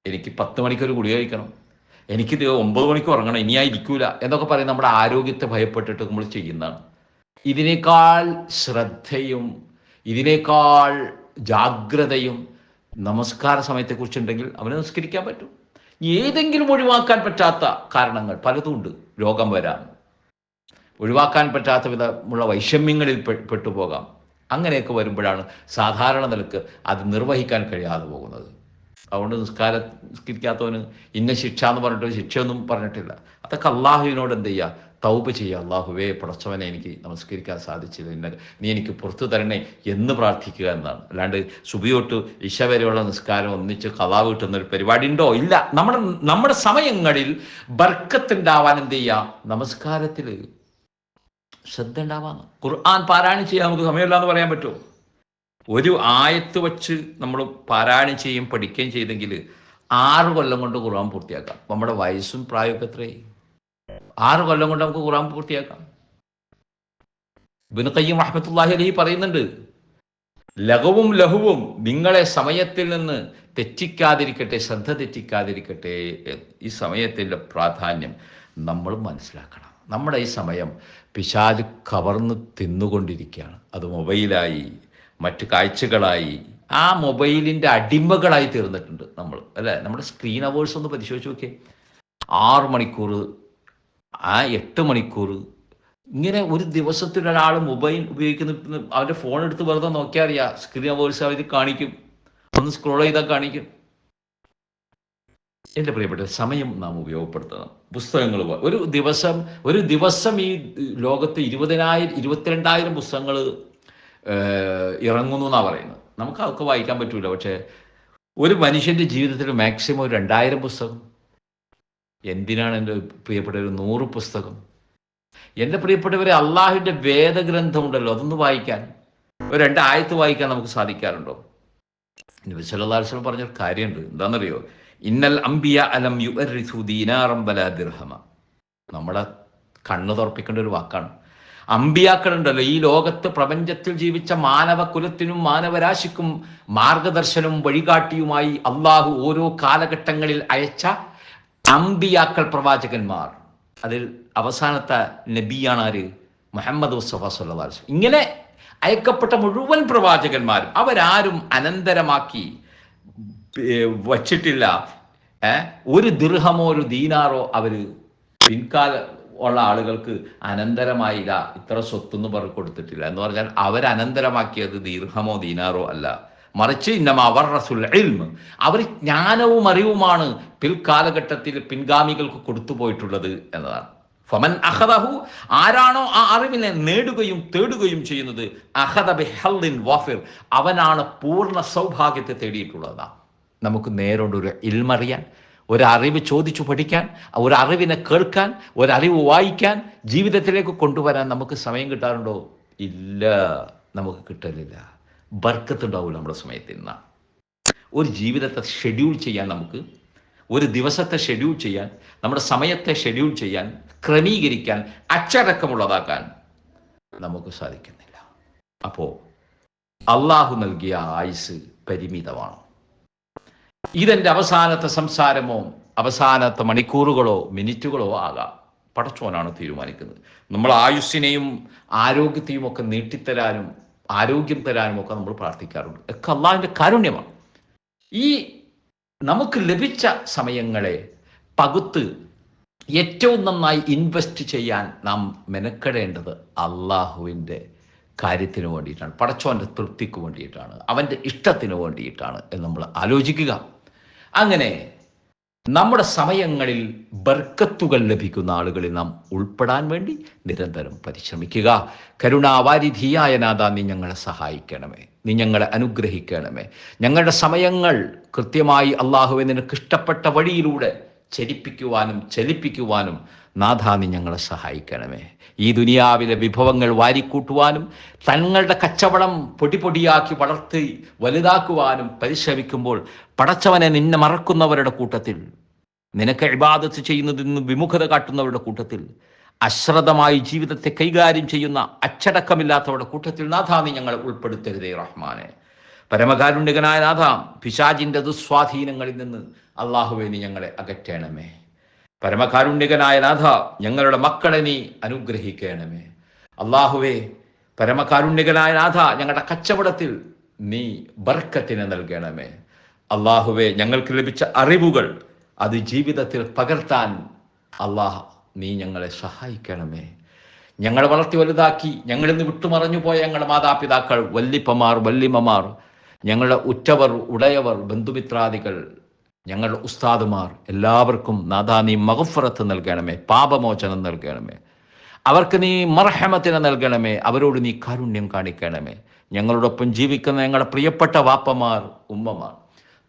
എനിക്ക് 10 മണിക്കൊരു ഗുളിക കഴിക്കണം, എനിക്ക് 9 മണിക്ക് ഉറങ്ങണം, ഇനി ഞാൻ ഇരിക്കൂല എന്നൊക്കെ പറയും. നമ്മുടെ ആരോഗ്യത്തെ ഭയപ്പെട്ടിട്ട് നമ്മൾ ചെയ്യുന്നതാണ്. ഇതിനേക്കാൾ ശ്രദ്ധയും ഇതിനേക്കാൾ ജാഗ്രതയും നമസ്കാര സമയത്തെക്കുറിച്ചുണ്ടെങ്കിൽ അവന് നമസ്കരിക്കാൻ പറ്റും. ഏതെങ്കിലും ഒഴിവാക്കാൻ പറ്റാത്ത കാരണങ്ങൾ പലതും ഉണ്ട്. രോഗം വരാം, ഒഴിവാക്കാൻ പറ്റാത്ത വിധമുള്ള വൈഷമ്യങ്ങളിൽ പെട്ടുപോകാം. അങ്ങനെയൊക്കെ വരുമ്പോഴാണ് സാധാരണ നിലക്ക് അത് നിർവഹിക്കാൻ കഴിയാതെ പോകുന്നത്. അതുകൊണ്ട് നിസ്കരിക്കാത്തവന് ഇന്ന ശിക്ഷ എന്ന് പറഞ്ഞിട്ട് ശിക്ഷയൊന്നും പറഞ്ഞിട്ടില്ല. അതൊക്കെ അള്ളാഹുവിനോട് എന്ത് ചെയ്യുക, തൗബ ചെയ്യുക. അള്ളാഹുവേ പടച്ചവനെ എനിക്ക് നമസ്കരിക്കാൻ സാധിച്ചില്ല, നീ എനിക്ക് പുറത്തു തരണേ എന്ന് പ്രാർത്ഥിക്കുക എന്നാണ്. അല്ലാണ്ട് സുബിയോട്ട് ഇശ വരെയുള്ള നിസ്കാരം ഒന്നിച്ച് ഖളാ വീട്ടുന്നൊരു പരിപാടി ഉണ്ടോ? ഇല്ല. നമ്മുടെ സമയങ്ങളിൽ ബർക്കത്തുണ്ടാവാൻ എന്ത് ചെയ്യുക, നമസ്കാരത്തിൽ ശ്രദ്ധ ഉണ്ടാവാന്ന്. ഖുർആൻ പാരായണം ചെയ്യാൻ നമുക്ക് സമയമില്ല എന്ന് പറയാൻ പറ്റുമോ? ഒരു ആയത്ത് വച്ച് നമ്മൾ പാരായണം ചെയ്യും പഠിക്കുകയും ചെയ്തെങ്കിൽ 6 കൊല്ലം കൊണ്ട് ഖുർആൻ പൂർത്തിയാക്കാം. നമ്മുടെ വയസ്സും പ്രായമൊക്കെ എത്രയായി? 6 കൊല്ലം കൊണ്ട് നമുക്ക് ഖുർആൻ പൂർത്തിയാക്കാം. ഇബ്നു ഖയ്യിം റഹ്മത്തുള്ളാഹി അലൈഹി പറയുന്നുണ്ട്, ലഘുവും ലഹുവും നിങ്ങളെ സമയത്തിൽ നിന്ന് തെറ്റിക്കാതിരിക്കട്ടെ, ശ്രദ്ധ തെറ്റിക്കാതിരിക്കട്ടെ. ഈ സമയത്തിൻ്റെ പ്രാധാന്യം നമ്മൾ മനസ്സിലാക്കണം. നമ്മുടെ ഈ സമയം പിശാച് കവർന്ന് തിന്നുകൊണ്ടിരിക്കുകയാണ്. അത് മൊബൈലായി, മറ്റു കാഴ്ചകളായി, ആ മൊബൈലിൻ്റെ അടിമകളായി തീർന്നിട്ടുണ്ട് നമ്മൾ, അല്ലേ? നമ്മുടെ സ്ക്രീൻ അവേഴ്സ് ഒന്ന് പരിശോധിച്ച് നോക്കിയേ. 6 മണിക്കൂർ, 8 മണിക്കൂർ, ഇങ്ങനെ ഒരു ദിവസത്തിൽ ഒരാൾ മൊബൈൽ ഉപയോഗിക്കുന്ന അവൻ്റെ ഫോൺ എടുത്ത് വെറുതെ നോക്കിയാൽ അറിയാം, സ്ക്രീൻ അവേഴ്സ് അവർ കാണിക്കും, ഒന്ന് സ്ക്രോൾ ചെയ്താൽ കാണിക്കും. എൻ്റെ പ്രിയപ്പെട്ട, സമയം നാം ഉപയോഗപ്പെടുത്തണം. പുസ്തകങ്ങൾ ഒരു ദിവസം ഈ ലോകത്ത് 22,000 പുസ്തകങ്ങൾ ഇറങ്ങുന്നു എന്നാണ് പറയുന്നത്. നമുക്ക് അതൊക്കെ വായിക്കാൻ പറ്റൂല. പക്ഷേ ഒരു മനുഷ്യൻ്റെ ജീവിതത്തിൽ മാക്സിമം ഒരു 2,000 പുസ്തകം. എന്തിനാണ് എൻ്റെ പ്രിയപ്പെട്ടവർ 100 പുസ്തകം? എൻ്റെ പ്രിയപ്പെട്ടവരെ, അള്ളാഹുവിൻ്റെ വേദഗ്രന്ഥമുണ്ടല്ലോ, അതൊന്ന് വായിക്കാൻ, ഒരു 2 ആയത്ത് വായിക്കാൻ നമുക്ക് സാധിക്കാറുണ്ടോ? നബി സല്ലല്ലാഹു അലൈഹി വസല്ലം പറഞ്ഞൊരു കാര്യമുണ്ട്. എന്താണെന്നറിയോ? ഇന്നൽ അംബിയ അലം യുഅർരിസു ദീനാറൻ വലാ ദിർഹമ. നമ്മുടെ കണ്ണ് തുറപ്പിക്കേണ്ട ഒരു വാക്കാണ്. അമ്പിയാക്കളുണ്ടല്ലോ, ഈ ലോകത്ത് പ്രപഞ്ചത്തിൽ ജീവിച്ച മാനവകുലത്തിനും മാനവരാശിക്കും മാർഗദർശനവും വഴികാട്ടിയുമായി അള്ളാഹു ഓരോ കാലഘട്ടങ്ങളിൽ അയച്ച അമ്പിയാക്കൾ, പ്രവാചകന്മാർ. അതിൽ അവസാനത്തെ നബിയാണ് ആര്? മുഹമ്മദ് മുസ്തഫ സല്ലല്ലാഹു അലൈഹി വസല്ലം. ഇങ്ങനെ അയക്കപ്പെട്ട മുഴുവൻ പ്രവാചകന്മാരും അവരാരും അനന്തരമാക്കി വച്ചിട്ടില്ല. ഒരു ദിർഹമോ ഒരു ദീനാറോ അവർ പിൻകാല ഉള്ള ആളുകൾക്ക് അനന്തരമായി ഇത്ര സ്വത്തൊന്നും പറഞ്ഞു കൊടുത്തിട്ടില്ല. എന്ന് പറഞ്ഞാൽ അവരനന്തരമാക്കിയത് ദീർഘമോ ദീനാറോ അല്ല, മറിച്ച് ഇന്നമവറസുൽ ഇൽമ്, അവർ ജ്ഞാനവും അറിവുമാണ് പിൽക്കാലഘട്ടത്തിൽ പിൻഗാമികൾക്ക് കൊടുത്തു പോയിട്ടുള്ളത് എന്നതാണ്. ഫമൻ അഖദഹു, ആരാണോ ആ അറിവിനെ നേടുകയും തേടുകയും ചെയ്യുന്നത്, അഖദ ബിഹല്ലിൻ വാഫിർ, അവനാണ് പൂർണ്ണ സൗഭാഗ്യത്തെ തേടിയിട്ടുള്ളതാണ്. നമുക്ക് നേരോണ്ട് ഒരു ഇൽമറിയാൻ, ഒരറിവ് ചോദിച്ചു പഠിക്കാൻ, ഒരറിവിനെ കേൾക്കാൻ, ഒരറിവ് വായിക്കാൻ, ജീവിതത്തിലേക്ക് കൊണ്ടുവരാൻ നമുക്ക് സമയം കിട്ടാറുണ്ടോ? ഇല്ല, നമുക്ക് കിട്ടലില്ല. ബർക്കത്തുണ്ടാവില്ല നമ്മുടെ സമയത്തിൽ നിന്ന്. ഒരു ജീവിതത്തെ ഷെഡ്യൂൾ ചെയ്യാൻ, നമുക്ക് ഒരു ദിവസത്തെ ഷെഡ്യൂൾ ചെയ്യാൻ, നമ്മുടെ സമയത്തെ ഷെഡ്യൂൾ ചെയ്യാൻ, ക്രമീകരിക്കാൻ, അച്ചടക്കമുള്ളതാക്കാൻ നമുക്ക് സാധിക്കുന്നില്ല. അപ്പോൾ അള്ളാഹു നൽകിയ ആയുസ് പരിമിതമാണ്. ഇതെൻ്റെ അവസാനത്തെ സംസാരമോ അവസാനത്തെ മണിക്കൂറുകളോ മിനിറ്റുകളോ ആകാം. പടച്ചോനാണ് തീരുമാനിക്കുന്നത്. നമ്മൾ ആയുസ്സിനെയും ആരോഗ്യത്തെയും ഒക്കെ നീട്ടിത്തരാനും ആരോഗ്യം തരാനും ഒക്കെ നമ്മൾ പ്രാർത്ഥിക്കാറുണ്ട്. ഒക്കെ അള്ളാഹുവിൻ്റെ കാരുണ്യമാണ്. ഈ നമുക്ക് ലഭിച്ച സമയങ്ങളെ പകുത്ത് ഏറ്റവും നന്നായി ഇൻവെസ്റ്റ് ചെയ്യാൻ നാം മെനക്കെടേണ്ടത് അള്ളാഹുവിൻ്റെ കാര്യത്തിന് വേണ്ടിയിട്ടാണ്, പടച്ചോൻ്റെ തൃപ്തിക്ക് വേണ്ടിയിട്ടാണ്, അവൻ്റെ ഇഷ്ടത്തിന് വേണ്ടിയിട്ടാണ് എന്ന് നമ്മൾ ആലോചിക്കുക. അങ്ങനെ നമ്മുടെ സമയങ്ങളിൽ ബർക്കത്തുകൾ ലഭിക്കുന്ന ആളുകളിൽ നാം ഉൾപ്പെടാൻ വേണ്ടി നിരന്തരം പരിശ്രമിക്കുക. കരുണാവാരിധിയായ നാഥ, നീ ഞങ്ങളെ സഹായിക്കണമേ, നീ ഞങ്ങളെ അനുഗ്രഹിക്കണമേ. ഞങ്ങളുടെ സമയങ്ങൾ കൃത്യമായി അള്ളാഹുവെ നിനക്ക് ഇഷ്ടപ്പെട്ട വഴിയിലൂടെ ചലിപ്പിക്കുവാനും നാഥ നീ ഞങ്ങളെ സഹായിക്കണമേ. ഈ ദുനിയാവിലെ വിഭവങ്ങൾ വാരിക്കൂട്ടുവാനും തങ്ങളുടെ കച്ചവടം പൊടിയാക്കി വളർത്തി വലുതാക്കുവാനും പരിശ്രമിക്കുമ്പോൾ പടച്ചവനെ നിന്നെ മറക്കുന്നവരുടെ കൂട്ടത്തിൽ, നിനക്ക് ഇബാദത്ത് ചെയ്യുന്നതിൽ നിന്ന് വിമുഖത കാട്ടുന്നവരുടെ കൂട്ടത്തിൽ, അശ്രദ്ധമായി ജീവിതത്തെ കൈകാര്യം ചെയ്യുന്ന അച്ചടക്കമില്ലാത്തവരുടെ കൂട്ടത്തിൽ നാഥ നീ ഞങ്ങളെ ഉൾപ്പെടുത്തരുതേ റഹ്മാനെ. പരമകാരുണ്യകനായ നാഥ, പിശാചിൻ്റെ ദുസ്വാധീനങ്ങളിൽ നിന്ന് അള്ളാഹുവെ നീ ഞങ്ങളെ അകറ്റണമേ. പരമകാരുണ്യകനായ നാഥ, ഞങ്ങളുടെ മക്കളെ നീ അനുഗ്രഹിക്കണമേ. അള്ളാഹുവേ പരമകാരുണ്യകനായ നാഥ, ഞങ്ങളുടെ കച്ചവടത്തിൽ നീ ബർക്കത്തിനെ നൽകണമേ. അള്ളാഹുവേ ഞങ്ങൾക്ക് ലഭിച്ച അറിവുകൾ അത് ജീവിതത്തിൽ പകർത്താൻ നീ ഞങ്ങളെ സഹായിക്കണമേ. ഞങ്ങളെ വളർത്തി വലുതാക്കി ഞങ്ങളിൽ നിന്ന് വിട്ടുമറഞ്ഞു പോയ ഞങ്ങളുടെ മാതാപിതാക്കൾ, വല്ലിപ്പമാർ, വല്ലിമ്മമാർ, ഞങ്ങളുടെ ഉറ്റവർ, ഉടയവർ, ബന്ധുമിത്രാദികൾ, ഞങ്ങളുടെ ഉസ്താദുമാർ എല്ലാവർക്കും നാഥാ നീ മഗ്ഫിറത്ത് നൽകണമേ, പാപമോചനം നൽകണമേ. അവർക്ക് നീ മർഹമത്തിനെ നൽകണമേ, അവരോട് നീ കാരുണ്യം കാണിക്കണമേ. ഞങ്ങളോടൊപ്പം ജീവിക്കുന്ന ഞങ്ങളുടെ പ്രിയപ്പെട്ട വാപ്പമാർ, ഉമ്മമാർ,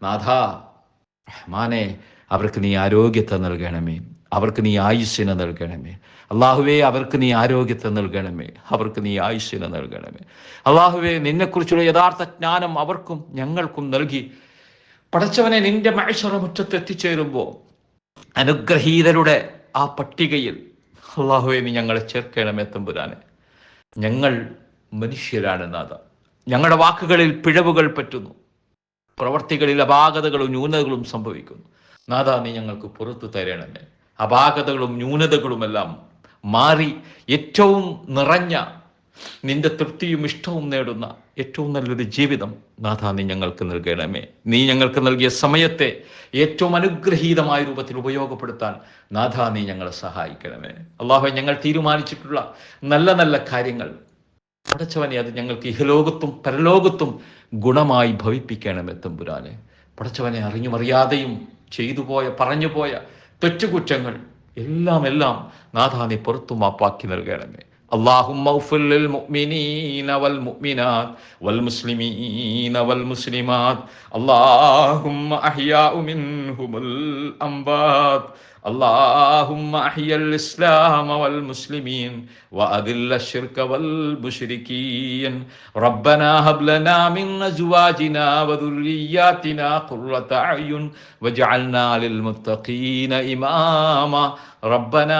നാഥാ റഹ്മാനെ അവർക്ക് നീ ആരോഗ്യത്തെ നൽകണമേ, അവർക്ക് നീ ആയുസ്സിനെ നൽകണമേ. അള്ളാഹുവേ അവർക്ക് നീ ആരോഗ്യത്തെ നൽകണമേ, അവർക്ക് നീ ആയുസ്സിനെ നൽകണമേ. അള്ളാഹുവേ നിന്നെക്കുറിച്ചുള്ള യഥാർത്ഥ ജ്ഞാനം അവർക്കും ഞങ്ങൾക്കും നൽകി പടച്ചവനെ നിന്റെ മഹ്ശറ മുറ്റത്ത് എത്തിച്ചേരുമ്പോൾ അനുഗ്രഹീതരുടെ ആ പട്ടികയിൽ അള്ളാഹുവേ നീ ഞങ്ങളെ ചേർക്കണമേ തമ്പുരാനെ. ഞങ്ങൾ മനുഷ്യരാണ് നാഥ, ഞങ്ങളുടെ വാക്കുകളിൽ പിഴവുകൾ പറ്റുന്നു, പ്രവർത്തികളിൽ അപാകതകളും ന്യൂനതകളും സംഭവിക്കുന്നു. നാഥ നീ ഞങ്ങൾക്ക് പുറത്തു തരണമേ. അപാകതകളും ന്യൂനതകളുമെല്ലാം മാറി ഏറ്റവും നിറഞ്ഞ നിന്റെ തൃപ്തിയും ഇഷ്ടവും നേടുന്ന ഏറ്റവും നല്ലൊരു ജീവിതം നാഥ നീ ഞങ്ങൾക്ക് നൽകണമേ. നീ ഞങ്ങൾക്ക് നൽകിയ സമയത്തെ ഏറ്റവും അനുഗ്രഹീതമായ രൂപത്തിൽ ഉപയോഗപ്പെടുത്താൻ നാഥ നീ ഞങ്ങളെ സഹായിക്കണമേ. അള്ളാഹു ഞങ്ങൾ തീരുമാനിച്ചിട്ടുള്ള നല്ല നല്ല കാര്യങ്ങൾ പടച്ചവനെ അത് ഞങ്ങൾക്ക് ഇഹലോകത്തും പരലോകത്തും ഗുണമായി ഭവിപ്പിക്കണമേ തമ്പുരാനെ. പടച്ചവനെ അറിഞ്ഞും അറിയാതെയും ചെയ്തുപോയ പറഞ്ഞുപോയ തെറ്റുകുറ്റങ്ങൾ എല്ലാം നാഥാ നീ പുറത്തു മാപ്പാക്കി നൽകണമേ. اللهم اغفر للمؤمنين والمؤمنات والمسلمين والمسلمات اللهم أحياء منهم الأموات اللهم أحيا الإسلام والمسلمين وأذل الشرك والمشركين ربنا هب لنا من أزواجنا وذرياتنا قرة أعين واجعلنا للمتقين إماما ربنا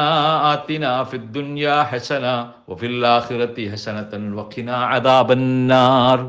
آتنا في الدنيا حسنة وفي الآخرة حسنة وقنا عذاب النار.